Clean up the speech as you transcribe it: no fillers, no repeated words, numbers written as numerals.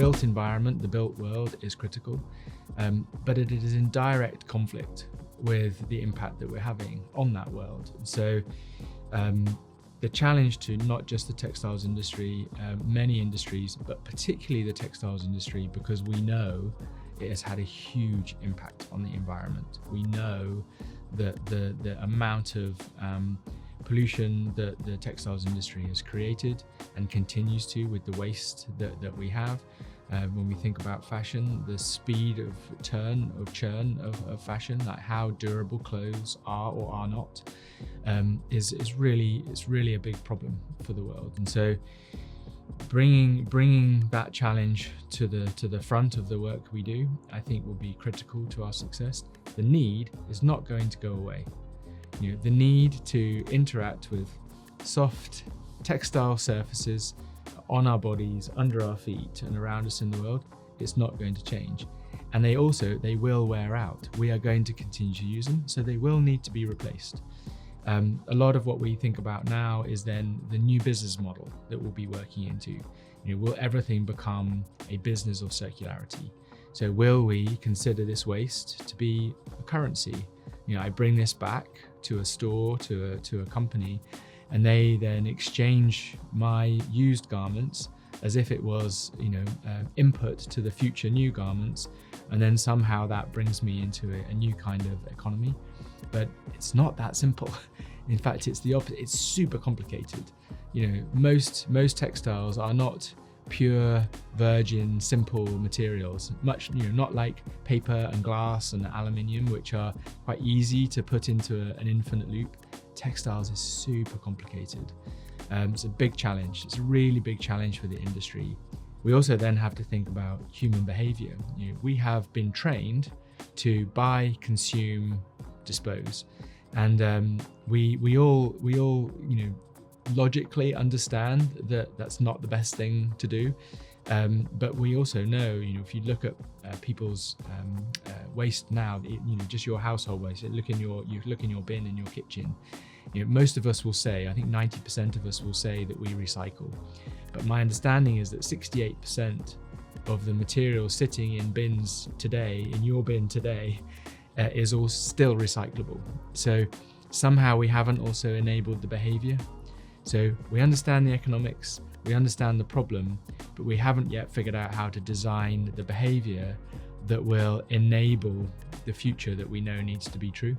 built environment, the built world is critical, but it is in direct conflict with the impact that we're having on that world. So the challenge to not just the textiles industry, many industries, but particularly the textiles industry, because we know it has had a huge impact on the environment. We know that the amount of pollution that the textiles industry has created and continues to with the waste that we have. When we think about fashion, the speed of churn of fashion, like how durable clothes are or are not, is really a big problem for the world. And so, bringing that challenge to the front of the work we do, I think will be critical to our success. The need is not going to go away. The need to interact with soft textile surfaces on our bodies, under our feet, and around us in the world, it's not going to change. And they will wear out. We are going to continue to use them, so they will need to be replaced. A lot of what we think about now is then the new business model that we'll be working into. Will everything become a business of circularity? So will we consider this waste to be a currency? I bring this back to a store, to a company, and they then exchange my used garments as if it was, input to the future new garments, and then somehow that brings me into a new kind of economy. But it's not that simple. In fact, it's the opposite. It's super complicated. Most textiles are not pure, virgin, simple materials. Much, not like paper and glass and aluminium, which are quite easy to put into an infinite loop. Textiles is super complicated. It's a big challenge. It's a really big challenge for the industry. We also then have to think about human behavior. We have been trained to buy, consume, dispose, and we all logically understand that that's not the best thing to do. But we also know, if you look at people's waste now, just your household waste, you look in your bin in your kitchen. Most of us will say, I think 90% of us will say that we recycle. But my understanding is that 68% of the material sitting in bins today, in your bin today, is all still recyclable. So somehow we haven't also enabled the behavior. So we understand the economics, we understand the problem, but we haven't yet figured out how to design the behavior that will enable the future that we know needs to be true.